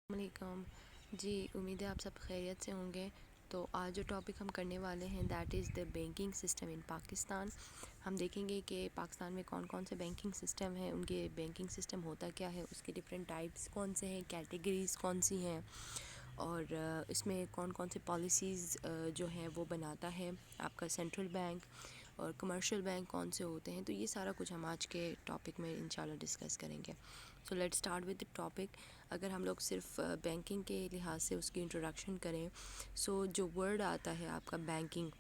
السلام علیکم جی، امید ہے آپ سب خیریت سے ہوں گے۔ تو آج جو ٹاپک ہم کرنے والے ہیں that is the banking system in Pakistan. ہم دیکھیں گے کہ پاکستان میں کون کون سے بینکنگ سسٹم ہیں، ان کے بینکنگ سسٹم ہوتا کیا ہے، اس کے ڈفرینٹ ٹائپس کون سے ہیں، کیٹیگریز کون سی ہیں، اور اس میں کون کون سے پالیسیز جو ہیں وہ بناتا ہے آپ کا سینٹرل بینک، اور کمرشل بینک کون سے ہوتے ہیں۔ تو یہ سارا کچھ ہم آج کے ٹاپک میں انشاءاللہ ڈسکس کریں گے۔ So let start with the topic. اگر ہم لوگ صرف بینکنگ کے لحاظ سے اس کی انٹروڈکشن کریں، سو جو ورڈ آتا ہے آپ کا بینکنگ،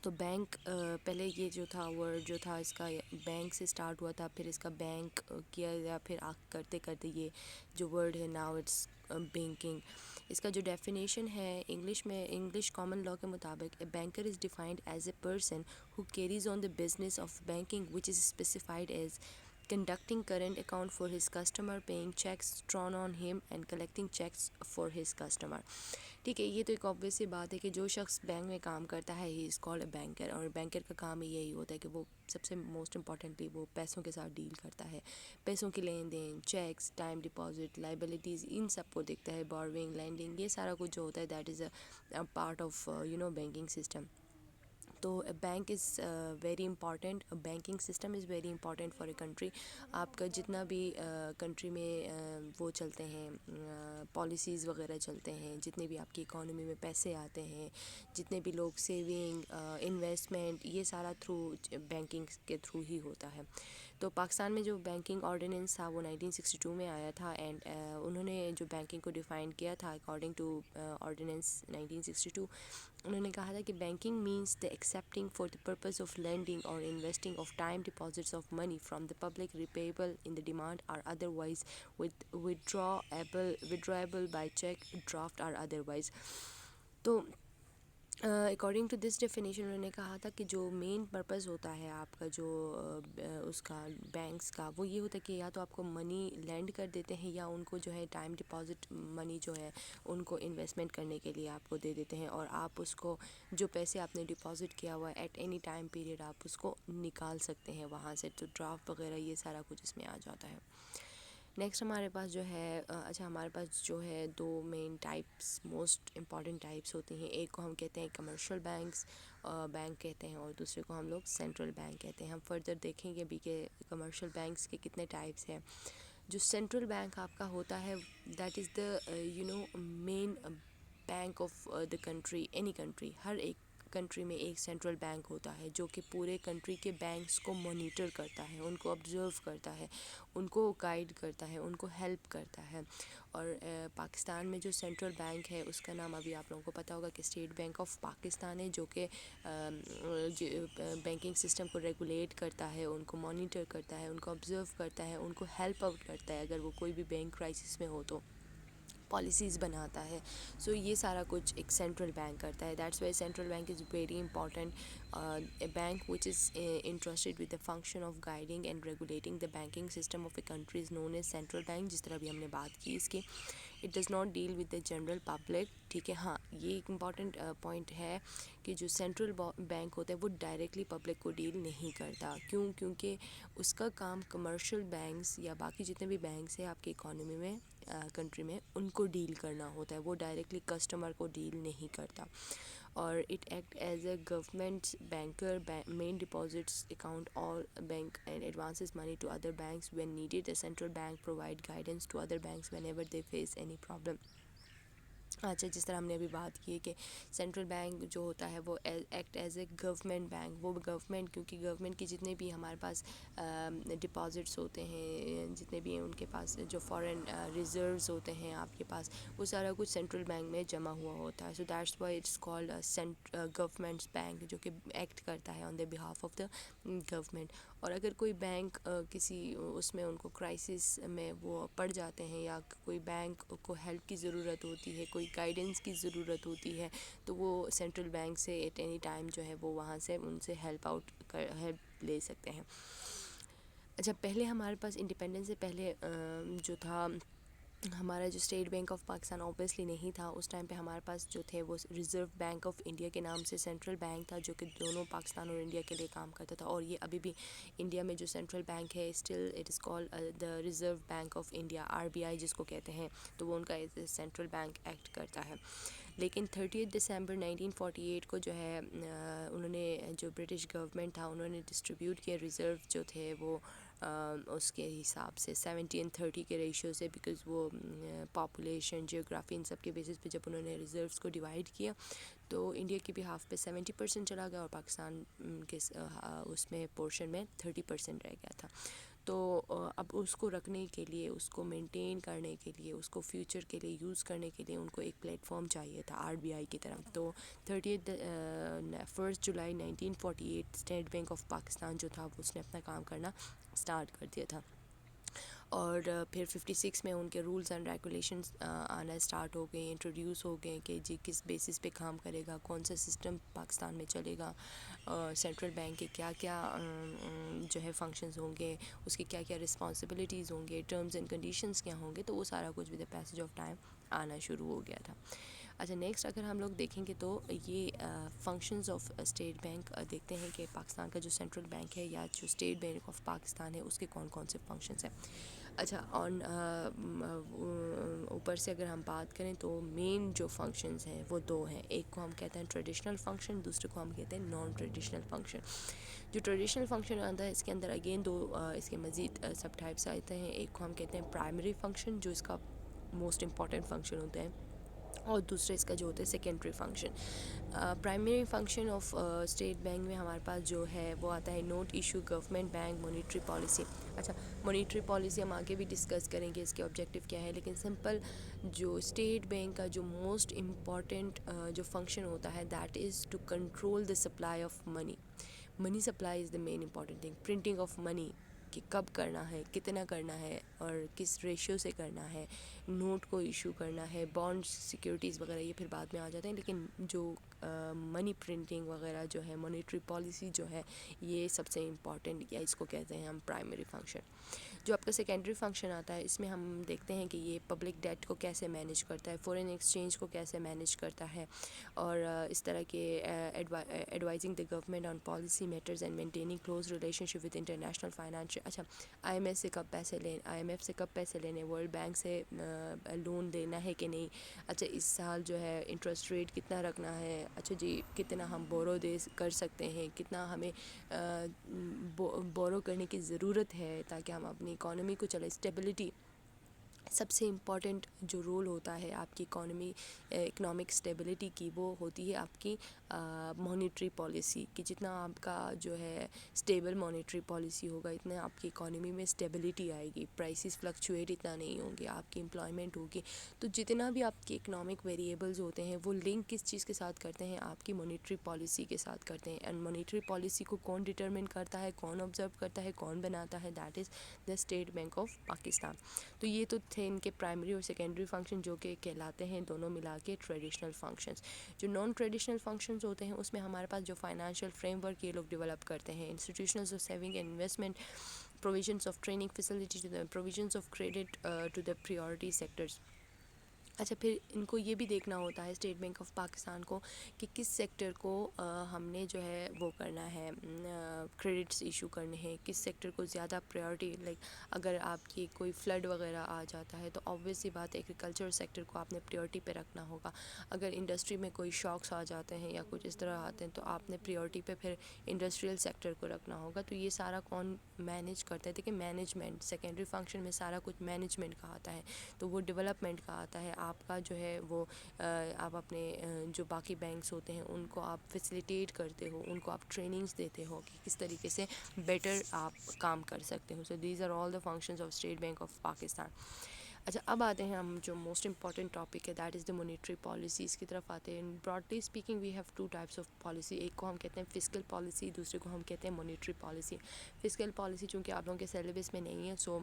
تو بینک پہلے یہ جو تھا ورڈ جو تھا اس کا بینک سے اسٹارٹ ہوا تھا، پھر اس کا بینک کیا گیا، پھر کرتے کرتے یہ جو ورڈ ہے ناؤ اٹس بینکنگ۔ اس کا جو ڈیفینیشن ہے انگلش میں، انگلش کامن لاء کے مطابق، a banker is defined as a person who carries on the business of banking which is specified as conducting current account for his customer, paying checks drawn on him and collecting checks for his customer۔ ٹھیک ہے، یہ تو ایک obvious سی بات ہے کہ جو شخص بینک میں کام کرتا ہے he is called a banker، اور بینکر کا کام ہی یہی ہوتا ہے کہ وہ سب سے موسٹ امپورٹنٹلی وہ پیسوں کے ساتھ ڈیل کرتا ہے، پیسوں کی لین دین، چیکس، ٹائم ڈپازٹ، لائبلٹیز، ان سب کو دیکھتا ہے، بورونگ، لینڈنگ، یہ سارا کچھ جو ہوتا ہے that is a part of banking system. تو bank is very important, banking system is very important for a country. آپ کا جتنا بھی کنٹری میں وہ چلتے ہیں پالیسیز وغیرہ چلتے ہیں، جتنے بھی آپ کی اکانومی میں پیسے آتے ہیں، جتنے بھی لوگ سیونگ، انویسٹمنٹ، یہ سارا تھرو بینکنگ کے تھرو ہی ہوتا ہے۔ تو پاکستان میں جو بینکنگ آرڈیننس تھا وہ 1962 میں آیا تھا، اینڈ انہوں نے جو بینکنگ کو ڈیفائن کیا تھا اکارڈنگ ٹو آرڈیننس 1962، انہوں نے کہا تھا کہ banking means the accepting for the purpose of lending اور investing of time deposits of money from the public repayable on the demand or otherwise withdrawable by check, draft or otherwise۔ تو according to this definition انہوں نے کہا تھا کہ جو main purpose ہوتا ہے آپ کا جو اس کا بینکس کا، وہ یہ ہوتا ہے کہ یا تو آپ کو منی لینڈ کر دیتے ہیں، یا ان کو جو ہے ٹائم ڈپازٹ منی جو ہے ان کو انویسٹمنٹ کرنے کے لیے آپ کو دے دیتے ہیں، اور آپ اس کو جو پیسے آپ نے ڈپازٹ کیا ہوا ہے ایٹ اینی ٹائم پیریڈ آپ اس کو نکال سکتے ہیں وہاں سے۔ تو ڈرافٹ وغیرہ یہ سارا کچھ اس میں آ جاتا ہے۔ نیکسٹ ہمارے پاس جو ہے ہمارے پاس جو ہے دو main types, most important types ہوتی ہیں۔ ایک کو ہم کہتے ہیں کمرشل بینک کہتے ہیں، اور دوسرے کو ہم لوگ سینٹرل بینک کہتے ہیں۔ ہم فردر دیکھیں گے بھی کہ کمرشل بینکس کے کتنے ٹائپس ہیں۔ جو سینٹرل بینک آپ کا ہوتا ہے that is the main bank of the country, any country, ہر ایک کنٹری میں ایک سینٹرل بینک ہوتا ہے جو کہ پورے کنٹری کے بینکس کو مانیٹر کرتا ہے، ان کو آبزرو کرتا ہے، ان کو گائیڈ کرتا ہے، ان کو ہیلپ کرتا ہے۔ اور پاکستان میں جو سینٹرل بینک ہے اس کا نام ابھی آپ لوگوں کو پتہ ہوگا کہ اسٹیٹ بینک آف پاکستان ہے، جو کہ بینکنگ سسٹم کو ریگولیٹ کرتا ہے، ان کو مانیٹر کرتا ہے، ان کو آبزرو کرتا ہے، ان کو ہیلپ آؤٹ کرتا ہے اگر وہ کوئی بھی بینک کرائسس میں ہو تو پالیسیز بناتا ہے۔ سو یہ سارا کچھ ایک سینٹرل بینک کرتا ہے۔ That's why central bank is very important, a bank which is interested with the function of guiding and regulating the banking system of a country is known as central bank, جس طرح بھی ہم نے بات کی اس کی۔ It does not deal with the general public, ٹھیک ہے۔ ہاں، یہ ایک امپورٹنٹ پوائنٹ ہے کہ جو سینٹرل بینک ہوتا ہے وہ ڈائریکٹلی پبلک کو ڈیل نہیں کرتا۔ کیونکہ اس کا کام کمرشل بینکس یا باقی جتنے بھی بینکس ہیں آپ کی اکانومی میں کنٹری میں ان کو ڈیل کرنا ہوتا ہے، وہ ڈائریکٹلی کسٹمر کو ڈیل نہیں کرتا۔ اور it act as a government banker, main deposits account اور bank and advances money to other banks when needed. A central bank provide guidance to other banks whenever they face any problem. اچھا، جس طرح ہم نے ابھی بات کی ہے کہ سینٹرل بینک جو ہوتا ہے وہ act as a government bank, وہ گورنمنٹ، کیونکہ گورنمنٹ کی جتنے بھی ہمارے پاس ڈپازٹس ہوتے ہیں، جتنے بھی ہیں ان کے پاس جو فارن ریزروز ہوتے ہیں آپ کے پاس، وہ سارا کچھ سینٹرل بینک میں جمع ہوا ہوتا ہے۔ So that's why it's called government's bank, جو کہ ایکٹ کرتا ہے آن دا بہاف آف دا گورنمنٹ۔ اور اگر کوئی بینک کسی اس میں ان کو کرائسس میں وہ پڑ جاتے ہیں، یا کوئی بینک کو ہیلپ کی ضرورت ہوتی ہے، کوئی گائیڈنس کی ضرورت ہوتی ہے، تو وہ سینٹرل بینک سے ایٹ اینی ٹائم جو ہے وہ وہاں سے ان سے ہیلپ لے سکتے ہیں۔ اچھا، پہلے ہمارے پاس انڈیپینڈنس سے پہلے جو تھا ہمارا جو state Bank of Pakistan obviously نہیں تھا اس ٹائم پہ، ہمارے پاس جو تھے وہ ریزرو بینک آف انڈیا کے نام سے سینٹرل بینک تھا، جو کہ دونوں پاکستان اور انڈیا کے لیے کام کرتا تھا. اور یہ ابھی بھی انڈیا میں جو سینٹرل بینک ہے، still it is called the reserve bank of India, RBI جس کو کہتے ہیں، تو وہ ان کا سینٹرل بینک ایکٹ کرتا ہے. لیکن 30 دسمبر 1948 کو جو ہے انہوں نے، جو برٹش گورنمنٹ تھا، انہوں نے ڈسٹریبیوٹ کیا ریزرو جو تھے وہ اس کے حساب سے 70-30 کے ریشیو سے، بیکاز وہ پاپولیشن، جیوگرافی، ان سب کے بیسس پہ جب انہوں نے ریزروس کو ڈیوائڈ کیا تو انڈیا کی بھی ہاف پہ 70% چلا گیا اور پاکستان کے اس میں پورشن میں 30% رہ گیا تھا. تو اب اس کو رکھنے کے لیے، اس کو مینٹین کرنے کے لیے، اس کو فیوچر کے لیے یوز کرنے کے لیے ان کو ایک پلیٹ فارم چاہیے تھا RBI کی طرف. تو 1 جولائی 1948 اسٹیٹ بینک آف پاکستان جو تھا وہ اس نے اپنا کام کرنا اسٹارٹ کر دیا تھا. اور پھر 56 میں ان کے رولز اینڈ ریگولیشنز آنا اسٹارٹ ہو گئے، انٹروڈیوس ہو گئے کہ جی کس بیسس پہ کام کرے گا، کون سا سسٹم پاکستان میں چلے گا، سینٹرل بینک کے کیا کیا جو ہے فنکشنز ہوں گے، اس کی کیا کیا رسپانسبلٹیز ہوں گے، ٹرمز اینڈ کنڈیشنز کیا ہوں گے. تو وہ سارا کچھ with the passage of time آنا شروع ہو گیا تھا. اچھا، نیکسٹ اگر ہم لوگ دیکھیں گے تو یہ فنکشنز آف اسٹیٹ بینک دیکھتے ہیں کہ پاکستان کا جو سینٹرل بینک ہے یا جو اسٹیٹ بینک آف پاکستان ہے اس کے کون کون سے فنکشنز ہیں. اچھا، آن اوپر سے اگر ہم بات کریں تو مین جو فنکشنز ہیں وہ دو ہیں. ایک کو ہم کہتے ہیں ٹریڈیشنل فنکشن، دوسرے کو ہم کہتے ہیں نان ٹریڈیشنل فنکشن. جو ٹریڈیشنل فنکشن آتا ہے اس کے اندر اگین دو اس کے مزید سب ٹائپس آتے ہیں. ایک کو ہم کہتے ہیں پرائمری فنکشن، جو اس کا موسٹ امپورٹنٹ فنکشن ہوتا ہے، اور دوسرے اس کا جو ہوتا ہے secondary function. Primary function of state bank میں ہمارے پاس جو ہے وہ آتا ہے note issue government bank monetary policy. اچھا، مانیٹری پالیسی ہم آگے بھی ڈسکس کریں گے اس کے آبجیکٹیو کیا ہے، لیکن سمپل جو اسٹیٹ بینک کا جو موسٹ امپورٹنٹ جو فنکشن ہوتا ہے that is to control the supply of money. Money supply is the main important thing. Printing of money کہ کب کرنا ہے، کتنا کرنا ہے اور کس ریشیو سے کرنا ہے، نوٹ کو ایشو کرنا ہے، بانڈ سیکیورٹیز وغیرہ یہ پھر بعد میں آ جاتے ہیں. لیکن جو منی پرنٹنگ وغیرہ جو ہے، مانیٹری پالیسی جو ہے، یہ سب سے امپورٹنٹ، یا اس کو کہتے ہیں ہم پرائمری فنکشن. جو آپ کا سیکنڈری فنکشن آتا ہے اس میں ہم دیکھتے ہیں کہ یہ پبلک ڈیٹ کو کیسے مینیج کرتا ہے، فورن ایکسچینج کو کیسے مینیج کرتا ہے، اور اس طرح کے advising the government on policy matters and maintaining close relationship with international financial. اچھا، IMF سے کب پیسے لیں، IMF سے کب پیسے لینے، ورلڈ بینک سے لون دینا ہے کہ نہیں. اچھا، اس سال جو ہے انٹرسٹ ریٹ کتنا رکھنا ہے. اچھا جی، کتنا ہم بورو کر سکتے ہیں، کتنا ہمیں بورو کرنے کی ضرورت ہے تاکہ ہم اپنی اکانومی کو چلے. اسٹیبلٹی سب سے امپورٹنٹ جو رول ہوتا ہے آپ کی اکنامک اسٹیبلٹی کی، وہ ہوتی ہے آپ کی مانیٹری پالیسی کی. جتنا آپ کا جو ہے اسٹیبل مانیٹری پالیسی ہوگا اتنا آپ کی اکانومی میں اسٹیبلٹی آئے گی، پرائسز فلکچویٹ اتنا نہیں ہوں گے، آپ کی امپلائمنٹ ہوگی. تو جتنا بھی آپ کے اکنامک ویریبلز ہوتے ہیں وہ لنک کس چیز کے ساتھ کرتے ہیں، آپ کی مانیٹری پالیسی کے ساتھ کرتے ہیں. اینڈ مانیٹری پالیسی کو کون ڈٹرمن کرتا ہے، کون آبزرو کرتا ہے، کون بناتا ہے، that is the state Bank of Pakistan. تو یہ تو تھے ان کے پرائمری اور سیکنڈری فنکشن، جو کہ کہلاتے ہیں دونوں ملا کے ٹریڈیشنل فنکشنز. جو نان ٹریڈیشنل فنکشنز ہوتے ہیں اس میں ہمارے پاس جو فائنانشیل فریم ورک یہ لوگ ڈیولپ کرتے ہیں، institutions of saving and investment, provisions of training facility to the provisions of credit to the priority sectors. اچھا، پھر ان کو یہ بھی دیکھنا ہوتا ہے اسٹیٹ بینک آف پاکستان کو کہ کس سیکٹر کو ہم نے جو ہے وہ کرنا ہے، کریڈٹس ایشو کرنے ہیں، کس سیکٹر کو زیادہ پریورٹی. لائک اگر آپ کی کوئی فلڈ وغیرہ آ جاتا ہے تو آبویس سی بات ہے ایگریکلچر سیکٹر کو آپ نے پریورٹی پہ رکھنا ہوگا. اگر انڈسٹری میں کوئی شاکس آ جاتے ہیں یا کچھ اس طرح آتے ہیں تو آپ نے پریورٹی پہ پھر انڈسٹریل سیکٹر کو رکھنا ہوگا. تو یہ سارا کون مینیج کرتا ہے؟ دیکھیں، مینجمنٹ سیکنڈری فنکشن میں سارا کچھ مینجمنٹ کا آتا ہے، تو وہ ڈیولپمنٹ کا آتا ہے. آپ کا جو ہے وہ آپ اپنے جو باقی بینکس ہوتے ہیں ان کو آپ فیسیلیٹیٹ کرتے ہو، ان کو آپ ٹریننگز دیتے ہو کہ کس طریقے سے بیٹر آپ کام کر سکتے ہو. So these are all the functions of state Bank of Pakistan. اچھا، اب آتے ہیں ہم جو موسٹ امپورٹنٹ ٹاپک ہے that is the monetary policy, اس کی طرف آتے ہیں. Broadly speaking we have two types of policy. ایک کو ہم کہتے ہیں فسکل پالیسی، دوسرے کو ہم کہتے ہیں مانیٹری پالیسی. فسکل پالیسی چونکہ آپ لوگوں کے سلیبس میں نہیں ہے، so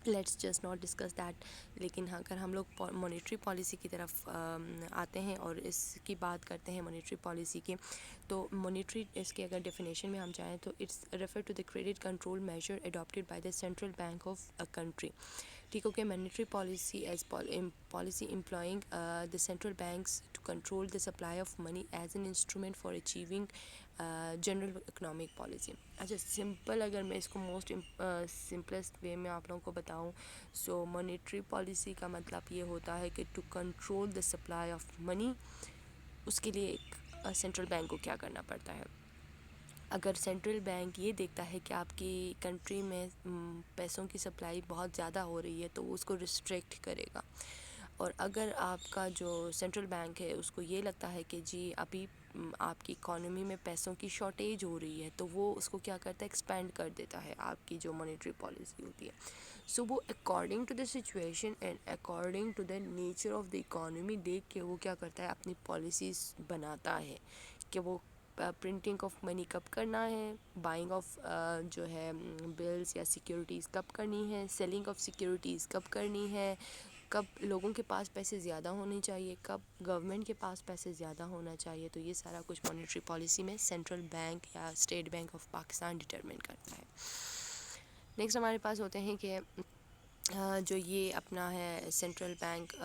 let's just not discuss that. لیکن اگر ہم لوگ مانیٹری پالیسی کی طرف آتے ہیں اور اس کی بات کرتے ہیں مانیٹری پالیسی کی، تو مانیٹری اس کے اگر ڈیفینیشن میں ہم جائیں تو it's refer to the credit control measure adopted by the central bank of a country. ٹھیک ہو کہ monetary policy as policy employing the central banks to control the supply of money as an instrument for achieving general economic policy. اچھا simple اگر میں اس کو most simplest وے میں آپ لوگوں کو بتاؤں، سو مانیٹری پالیسی کا مطلب یہ ہوتا ہے کہ to control the supply of money. اس کے لیے ایک سینٹرل بینک کو کیا کرنا پڑتا ہے؟ اگر سینٹرل بینک یہ دیکھتا ہے کہ آپ کی کنٹری میں پیسوں کی سپلائی بہت زیادہ ہو رہی ہے تو وہ اس کو ریسٹرکٹ کرے گا. اور اگر آپ کا جو سینٹرل بینک ہے اس کو یہ لگتا ہے کہ جی ابھی آپ کی اکانومی میں پیسوں کی شارٹیج ہو رہی ہے، تو وہ اس کو کیا کرتا ہے، ایکسپینڈ کر دیتا ہے آپ کی جو مانیٹری پالیسی ہوتی ہے. سو وہ according to the situation and according to the nature of the economy دیکھ کے وہ کیا کرتا ہے، اپنی پالیسیز بناتا ہے کہ وہ پرنٹنگ آف منی کب کرنا ہے، بائنگ آف جو ہے بلز یا سیکیورٹیز کب کرنی ہے، سیلنگ آف سیکیورٹیز کب کرنی ہے، کب لوگوں کے پاس پیسے زیادہ ہونے چاہیے، کب گورنمنٹ کے پاس پیسے زیادہ ہونا چاہیے. تو یہ سارا کچھ مانیٹری پالیسی میں سینٹرل بینک یا state Bank of Pakistan determine کرتا ہے. نیکسٹ ہمارے پاس ہوتے ہیں کہ جو یہ اپنا ہے سینٹرل بینک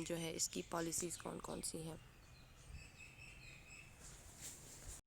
جو ہے اس کی پالیسیز کون کون سی ہیں.